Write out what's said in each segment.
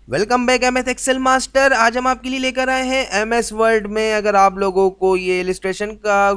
Welcome back M S Excel master. आज हम आपके लिए लेकर आए हैं एम एस वर्ड में। अगर आप लोगों को ये इलिस्ट्रेशन का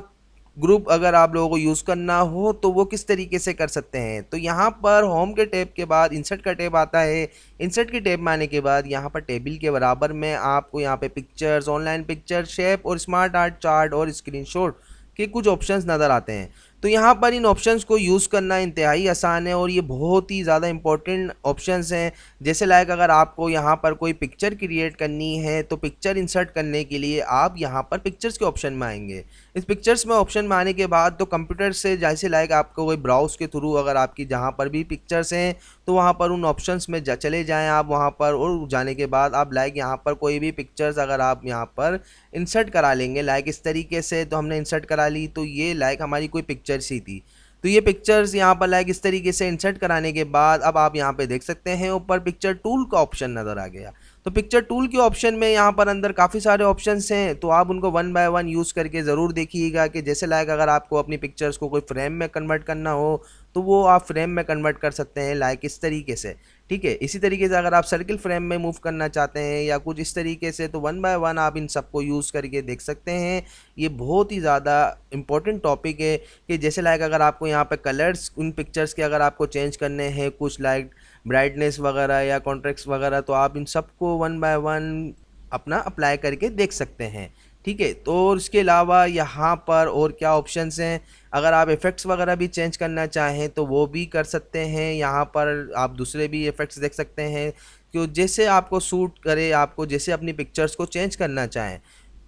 ग्रुप अगर आप लोगों को यूज़ करना हो तो वो किस तरीके से कर सकते हैं। तो यहाँ पर होम के टैब के बाद इंसर्ट का टैब आता है। इंसर्ट के टैब में आने के बाद यहाँ पर टेबल के बराबर में आपको यहाँ पे पिक्चर्स, ऑनलाइन पिक्चर, शेप और स्मार्ट आर्ट, चार्ट और स्क्रीनशॉट के कुछ ऑप्शंस नज़र आते हैं। तो यहाँ पर इन ऑप्शंस को यूज़ करना इंतहाई आसान है और ये बहुत ही ज़्यादा इंपॉर्टेंट ऑप्शंस हैं। जैसे लाइक अगर आपको यहाँ पर कोई पिक्चर क्रिएट करनी है तो पिक्चर इंसर्ट करने के लिए आप यहाँ पर पिक्चर्स के ऑप्शन में आएंगे। इस पिक्चर्स में ऑप्शन में आने के बाद तो कंप्यूटर से जैसे लाइक आपको कोई ब्राउज के थ्रू अगर आपकी जहाँ पर भी पिक्चर्स हैं तो वहाँ पर उन ऑप्शंस में चले जाएँ आप वहाँ पर, और जाने के बाद आप लाइक यहाँ पर कोई भी पिक्चर्स अगर आप यहाँ पर इंसर्ट करा लेंगे लाइक इस तरीके से। तो हमने इंसर्ट करा ली तो ये लाइक हमारी कोई पिक्चर्स ही थी। तो ये पिक्चर्स यहाँ पर लाइक इस तरीके से इंसर्ट कराने के बाद अब आप यहाँ पे देख सकते हैं ऊपर पिक्चर टूल का ऑप्शन नज़र आ गया। तो पिक्चर टूल के ऑप्शन में यहाँ पर अंदर काफ़ी सारे ऑप्शंस हैं, तो आप उनको वन बाय वन यूज़ करके ज़रूर देखिएगा कि जैसे लाइक अगर आपको अपनी पिक्चर्स को कोई फ्रेम में कन्वर्ट करना हो तो वो आप फ्रेम में कन्वर्ट कर सकते हैं लाइक इस तरीके से। ठीक है, इसी तरीके से अगर आप सर्किल फ्रेम में मूव करना चाहते हैं या कुछ इस तरीके से तो वन बाय वन आप इन सबको यूज़ करके देख सकते हैं। ये बहुत ही ज़्यादा इंपॉर्टेंट टॉपिक है कि जैसे लाइक अगर आपको यहाँ पे कलर्स उन पिक्चर्स के अगर आपको चेंज करने हैं कुछ लाइक ब्राइटनेस वगैरह या कॉन्ट्रास्ट वगैरह, तो आप इन सबको वन बाय वन अपना अप्लाई करके देख सकते हैं। ठीक है, तो इसके अलावा यहाँ पर और क्या ऑप्शंस हैं, अगर आप इफ़ेक्ट्स वगैरह भी चेंज करना चाहें तो वो भी कर सकते हैं। यहाँ पर आप दूसरे भी इफ़ेक्ट्स देख सकते हैं कि जैसे आपको सूट करे, आपको जैसे अपनी पिक्चर्स को चेंज करना चाहें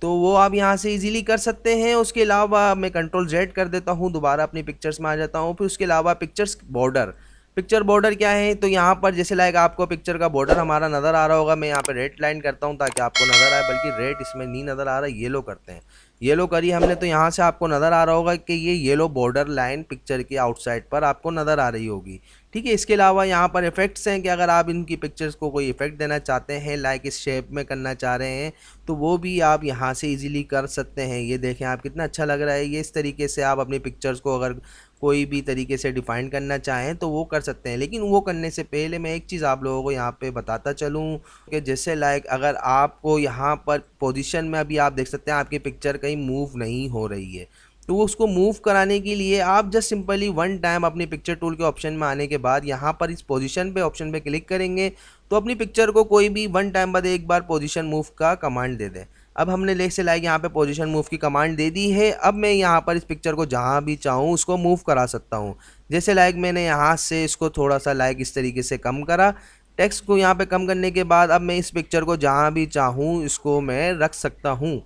तो वो आप यहाँ से इजीली कर सकते हैं। उसके अलावा मैं कंट्रोल जेड कर देता हूँ, दोबारा अपनी पिक्चर्स में आ जाता हूँ। फिर उसके अलावा पिक्चर्स बॉर्डर, पिक्चर बॉर्डर क्या है, तो यहाँ पर जैसे लाइक आपको पिक्चर का बॉर्डर हमारा नज़र आ रहा होगा, मैं यहाँ पे रेड लाइन करता हूँ ताकि आपको नज़र आए, बल्कि रेड इसमें नहीं नज़र आ रहा, येलो करते हैं। येलो करी हमने तो यहाँ से आपको नज़र आ रहा होगा कि ये येलो बॉर्डर लाइन पिक्चर के आउटसाइड पर आपको नज़र आ रही होगी। ठीक है, इसके अलावा यहाँ पर इफेक्ट्स हैं कि अगर आप इनकी पिक्चर्स को कोई इफेक्ट देना चाहते हैं लाइक इस शेप में करना चाह रहे हैं तो वो भी आप यहाँ से इजीली कर सकते हैं। ये देखें आप कितना अच्छा लग रहा है। ये इस तरीके से आप अपनी पिक्चर्स को अगर कोई भी तरीके से डिफाइन करना चाहें तो वो कर सकते हैं। लेकिन वो करने से पहले मैं एक चीज़ आप लोगों को यहाँ पे बताता चलूँ कि जैसे लाइक अगर आपको यहाँ पर पोजीशन में अभी आप देख सकते हैं आपकी पिक्चर कहीं मूव नहीं हो रही है, तो वो उसको मूव कराने के लिए आप जस्ट सिंपली वन टाइम अपनी पिक्चर टूल के ऑप्शन में आने के बाद यहाँ पर इस पोजीशन पे ऑप्शन पे क्लिक करेंगे तो अपनी पिक्चर को कोई भी वन टाइम बाद एक बार पोजीशन मूव का कमांड दे दें। अब हमने ले से लाइक यहाँ पे पोजीशन मूव की कमांड दे दी है। अब मैं यहाँ पर इस पिक्चर को जहाँ भी चाहूँ उसको मूव करा सकता हूँ। जैसे लाइक मैंने यहाँ से इसको थोड़ा सा लाइक इस तरीके से कम करा, टेक्स्ट को यहाँ पे कम करने के बाद अब मैं इस पिक्चर को जहाँ भी चाहूँ इसको मैं रख सकता हूँ।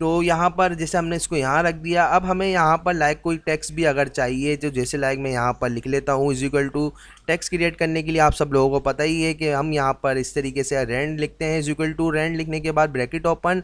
तो यहाँ पर जैसे हमने इसको यहाँ रख दिया, अब हमें यहाँ पर लाइक कोई टेक्स्ट भी अगर चाहिए तो जैसे लाइक मैं यहाँ पर लिख लेता हूँ is equal to, text create करने के लिए आप सब लोगों को पता ही है कि हम यहाँ पर इस तरीके से रेंड लिखते हैं। इज इक्वल टू रेंड लिखने के बाद ब्रैकेट ओपन,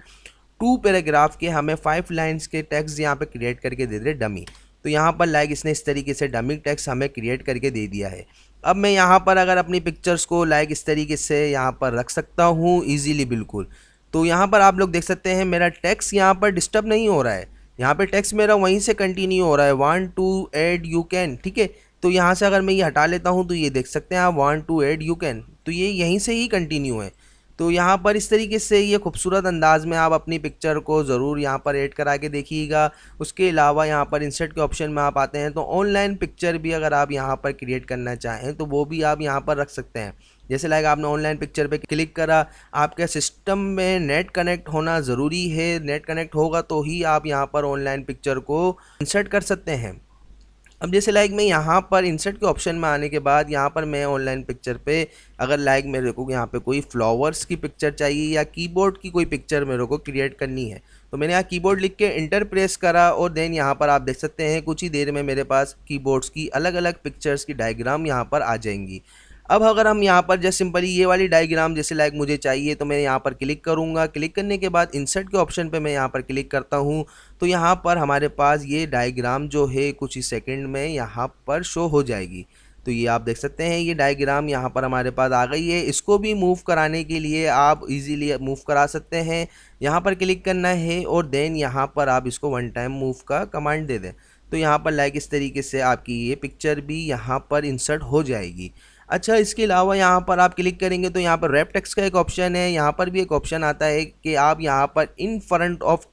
2 पैराग्राफ के हमें 5 लाइन्स के टेक्स्ट यहाँ पे क्रिएट करके दे दे डमी। तो यहाँ पर लाइक इसने इस तरीके से डमी टेक्स्ट हमें क्रिएट करके दे दिया है। अब मैं यहाँ पर अगर अपनी पिक्चर्स को लाइक इस तरीके से यहाँ पर रख सकता हूँ ईजीली बिल्कुल। तो यहाँ पर आप लोग देख सकते हैं मेरा टेक्स्ट यहाँ पर डिस्टर्ब नहीं हो रहा है, यहाँ पे टेक्स्ट मेरा वहीं से कंटिन्यू हो रहा है, want to add you can. ठीक है, तो यहाँ से अगर मैं ये हटा लेता हूँ तो ये देख सकते हैं आप want to add you can, तो ये यहीं से ही कंटिन्यू है। तो यहाँ पर इस तरीके से ये खूबसूरत अंदाज में आप अपनी पिक्चर को ज़रूर यहाँ पर ऐड करा के देखिएगा। उसके अलावा यहाँ पर इंसर्ट के ऑप्शन में आप आते हैं तो ऑनलाइन पिक्चर भी अगर आप यहाँ पर क्रिएट करना चाहें तो वो भी आप यहाँ पर रख सकते हैं। जैसे लाइक आपने ऑनलाइन पिक्चर पे क्लिक करा, आपके सिस्टम में नेट कनेक्ट होना ज़रूरी है, नेट कनेक्ट होगा तो ही आप यहाँ पर ऑनलाइन पिक्चर को इंसर्ट कर सकते हैं। अब जैसे लाइक मैं यहाँ पर इंसर्ट के ऑप्शन में आने के बाद यहाँ पर मैं ऑनलाइन पिक्चर पे अगर लाइक मेरे को यहाँ पे कोई फ्लावर्स की पिक्चर चाहिए या कीबोर्ड की कोई पिक्चर मेरे को क्रिएट करनी है तो मैंने यहाँ कीबोर्ड लिख के इंटर प्रेस करा और देन यहाँ पर आप देख सकते हैं कुछ ही देर में मेरे पास कीबोर्ड्स की अलग अलग पिक्चर्स की डायग्राम यहाँ पर आ जाएंगी। अब अगर हम यहाँ पर जस्ट सिंपली ये वाली डायग्राम जैसे लाइक मुझे चाहिए तो मैं यहाँ पर क्लिक करूँगा, क्लिक करने के बाद इंसर्ट के ऑप्शन पे मैं यहाँ पर क्लिक करता हूँ तो यहाँ पर हमारे पास ये डायग्राम जो है कुछ ही सेकंड में यहाँ पर शो हो जाएगी। तो ये आप देख सकते हैं ये डायग्राम यहाँ पर हमारे पास आ गई है। इसको भी मूव कराने के लिए आप इजीली मूव करा सकते हैं, यहाँ पर क्लिक करना है और देन यहाँ पर आप इसको वन टाइम मूव का कमांड दे दें तो यहाँ पर लाइक इस तरीके से आपकी ये पिक्चर भी यहाँ पर इंसर्ट हो जाएगी। अच्छा, इसके अलावा यहाँ पर आप क्लिक करेंगे तो यहाँ पर रैप टेक्स्ट का एक ऑप्शन है, यहाँ पर भी एक ऑप्शन आता है कि आप यहाँ पर इन फ्रंट ऑफ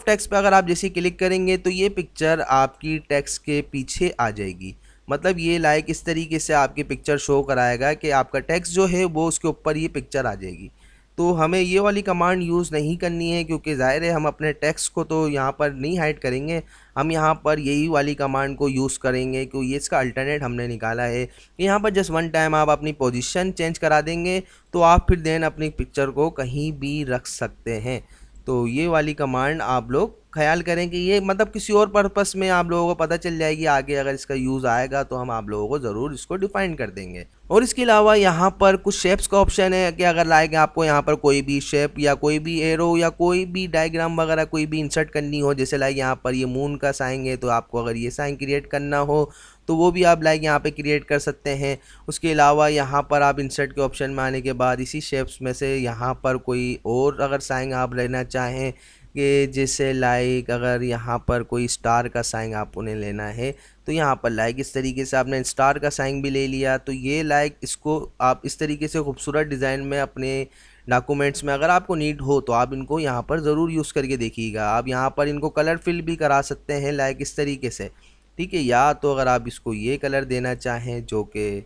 टेक्स्ट पे अगर आप जैसे क्लिक करेंगे तो ये पिक्चर आपकी टेक्स्ट के पीछे आ जाएगी। मतलब ये लाइक इस तरीके से आपकी पिक्चर शो कराएगा कि आपका टेक्स्ट जो है वो उसके ऊपर ये पिक्चर आ जाएगी। तो हमें ये वाली कमांड यूज़ नहीं करनी है, क्योंकि ज़ाहिर है हम अपने टेक्स्ट को तो यहाँ पर नहीं हाइड करेंगे, हम यहाँ पर यही वाली कमांड को यूज़ करेंगे, क्योंकि ये इसका अल्टरनेट हमने निकाला है। यहाँ पर जस्ट वन टाइम आप अपनी पोजीशन चेंज करा देंगे तो आप फिर देन अपनी पिक्चर को कहीं भी रख सकते हैं। तो ये वाली कमांड आप लोग ख्याल करें कि ये मतलब किसी और पर्पस में आप लोगों को पता चल जाएगी, आगे अगर इसका यूज़ आएगा तो हम आप लोगों को ज़रूर इसको डिफाइन कर देंगे। और इसके अलावा यहाँ पर कुछ शेप्स का ऑप्शन है कि अगर लाइक आपको यहाँ पर कोई भी शेप या कोई भी एरो या कोई भी डायग्राम वगैरह कोई भी इंसर्ट करनी हो, जैसे लाइक यहाँ पर ये मून का साइन है तो आपको अगर ये साइन क्रिएट करना हो तो वो भी आप लाइक यहाँ पे क्रिएट कर सकते हैं। उसके अलावा यहाँ पर आप इंसर्ट के ऑप्शन में आने के बाद इसी शेप्स में से यहाँ पर कोई और अगर साइन आप लेना चाहें कि जैसे लाइक अगर यहाँ पर कोई स्टार का साइन आप उन्हें लेना है तो यहाँ पर लाइक इस तरीके से आपने स्टार का साइन भी ले लिया, तो ये लाइक इसको आप इस तरीके से खूबसूरत डिज़ाइन में अपने डॉक्यूमेंट्स में अगर आपको नीड हो तो आप इनको यहाँ पर ज़रूर यूज़ करके देखिएगा। आप यहाँ पर इनको कलर फिल भी करा सकते हैं लाइक इस तरीके से, ठीक है। या तो अगर आप इसको ये कलर देना चाहें जो कि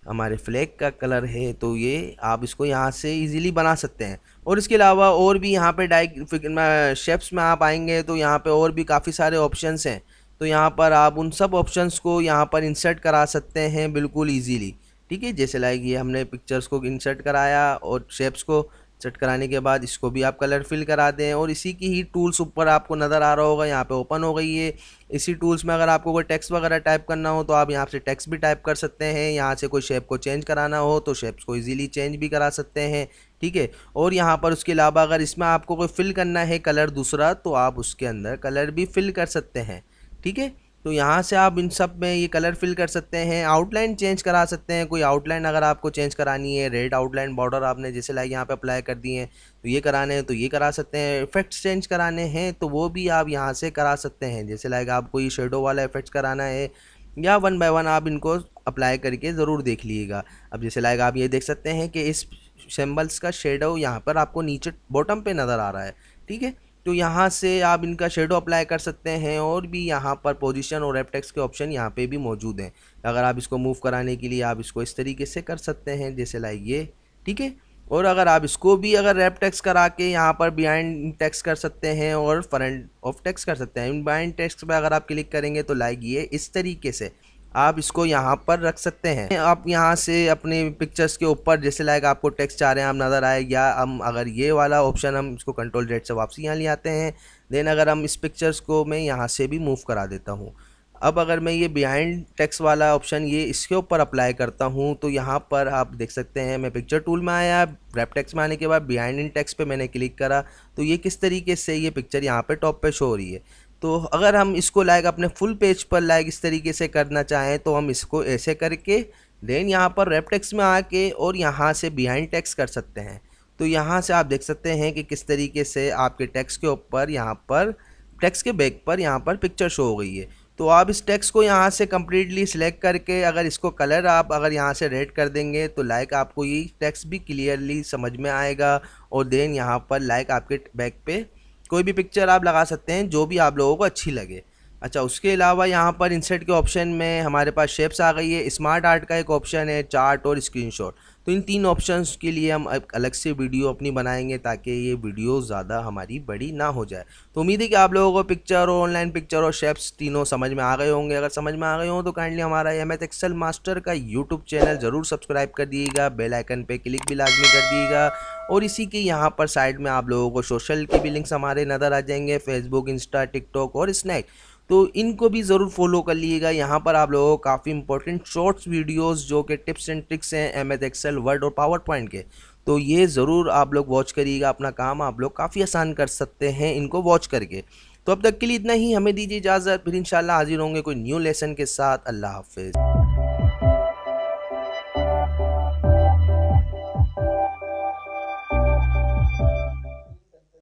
हमारे फ्लैग का कलर है तो ये आप इसको यहाँ से इजीली बना सकते हैं। और इसके अलावा और भी यहाँ पे शेप्स में आप आएंगे तो यहाँ पे और भी काफ़ी सारे ऑप्शंस हैं, तो यहाँ पर आप उन सब ऑप्शंस को यहाँ पर इंसर्ट करा सकते हैं बिल्कुल इजीली, ठीक है। जैसे लाइक ये हमने पिक्चर्स को इंसर्ट कराया और शेप्स को सेट कराने के बाद इसको भी आप कलर फिल करा दें, और इसी की ही टूल्स ऊपर आपको नज़र आ रहा होगा, यहाँ पे ओपन हो गई है। इसी टूल्स में अगर आपको कोई टेक्स्ट वगैरह टाइप करना हो तो आप यहाँ से टेक्स्ट भी टाइप कर सकते हैं, यहाँ से कोई शेप को चेंज कराना हो तो शेप्स को इजीली चेंज भी करा सकते हैं, ठीक है। और यहाँ पर उसके अलावा अगर इसमें आपको कोई फिल करना है कलर दूसरा तो आप उसके अंदर कलर भी फिल कर सकते हैं, ठीक है। तो यहाँ से आप इन सब में ये कलर फिल कर सकते हैं, आउटलाइन चेंज करा सकते हैं। कोई आउटलाइन अगर आपको चेंज करानी है, रेड आउटलाइन बॉर्डर आपने जैसे लाइक यहाँ पे अप्लाई कर दिए हैं तो ये कराने हैं तो ये करा सकते हैं। इफेक्ट्स चेंज कराने हैं तो वो भी आप यहाँ से करा सकते हैं, जैसे लाइक आपको ये शेडो वाला इफेक्ट्स कराना है या वन बाय वन आप इनको अप्लाई करके ज़रूर देख लीजिएगा। अब जैसे लाइक आप ये देख सकते हैं कि इस सिंबल्स का शेडो यहाँ पर आपको नीचे बॉटम पे नज़र आ रहा है, ठीक है। तो यहाँ से आप इनका शेडो अप्लाई कर सकते हैं, और भी यहाँ पर पोजीशन और रैप टेक्स्ट के ऑप्शन यहाँ पे भी मौजूद हैं। अगर आप इसको मूव कराने के लिए आप इसको इस तरीके से कर सकते हैं जैसे लाइक ये, ठीक है। और अगर आप इसको भी अगर रैप टेक्स्ट करा के यहाँ पर बिहाइंड टेक्स्ट कर सकते हैं और फ्रंट ऑफ टेक्स्ट कर सकते हैं। बिहाइंड टेक्स्ट पे अगर आप क्लिक करेंगे तो लाइक ये इस तरीके से आप इसको यहाँ पर रख सकते हैं। आप यहाँ से अपने पिक्चर्स के ऊपर जैसे लाइक आपको टेक्स्ट चाह रहे हैं आप नज़र आए, या हम अगर ये वाला ऑप्शन हम इसको कंट्रोल जेड से वापसी यहाँ ले आते हैं, देन अगर हम इस पिक्चर्स को मैं यहाँ से भी मूव करा देता हूँ। अब अगर मैं ये बिहाइंड टेक्स्ट वाला ऑप्शन ये इसके ऊपर अप्लाई करता हूँ तो यहाँ पर आप देख सकते हैं मैं पिक्चर टूल में आया, रैप टेक्स्ट में आने के बाद बिहाइंड इन टेक्स्ट पे मैंने क्लिक करा तो ये किस तरीके से ये पिक्चर यहाँ पे टॉप पे शो हो रही है। तो अगर हम इसको लाइक अपने फुल पेज पर लाइक इस तरीके से करना चाहें तो हम इसको ऐसे करके देन यहाँ पर रैप टेक्स्ट में आके और यहाँ से बिहाइंड टेक्स्ट कर सकते हैं। तो यहाँ से आप देख सकते हैं कि किस तरीके से आपके टेक्स्ट के ऊपर यहाँ पर टेक्स्ट के बैक पर यहाँ पर पिक्चर शो हो गई है। तो आप इस टेक्स्ट को यहाँ से कम्प्लीटली सिलेक्ट करके अगर इसको कलर आप अगर यहाँ से रेड कर देंगे तो लाइक आपको ये टेक्स्ट भी क्लियरली समझ में आएगा, और देन यहाँ पर लाइक आपके बैक पे कोई भी पिक्चर आप लगा सकते हैं जो भी आप लोगों को अच्छी लगे। अच्छा, उसके अलावा यहाँ पर इंसर्ट के ऑप्शन में हमारे पास शेप्स आ गई है, स्मार्ट आर्ट का एक ऑप्शन है, चार्ट और स्क्रीनशॉट। तो इन तीन ऑप्शंस के लिए हम एक अलग से वीडियो अपनी बनाएंगे ताकि ये वीडियो ज़्यादा हमारी बड़ी ना हो जाए। तो उम्मीद है कि आप लोगों को पिक्चर और ऑनलाइन पिक्चर और शेप्स तीनों समझ में आ गए होंगे। अगर समझ में आ गए हों तो काइंडली हमारा MS एक्सेल मास्टर का यूट्यूब चैनल ज़रूर सब्सक्राइब कर दिएगा, बेल आइकन पे क्लिक भी लाजमी कर दिएगा, और इसी के यहाँ पर साइड में आप लोगों को सोशल के भी लिंक्स हमारे नज़र आ जाएंगे, फेसबुक, इंस्टा, टिकटॉक और स्नैक। तो इनको भी ज़रूर फॉलो कर लीजिएगा। यहाँ पर आप लोगों को काफ़ी इंपॉर्टेंट शॉर्ट्स वीडियोस जो कि टिप्स एंड ट्रिक्स हैं MS एक्सेल, वर्ड और पावर पॉइंट के, तो ये ज़रूर आप लोग वॉच करिएगा। अपना काम आप लोग काफ़ी आसान कर सकते हैं इनको वॉच करके। तो अब तक के लिए इतना ही, हमें दीजिए इजाज़त, फिर इंशाल्लाह हाजिर होंगे कोई न्यू लेसन के साथ। अल्लाह हाफिज़।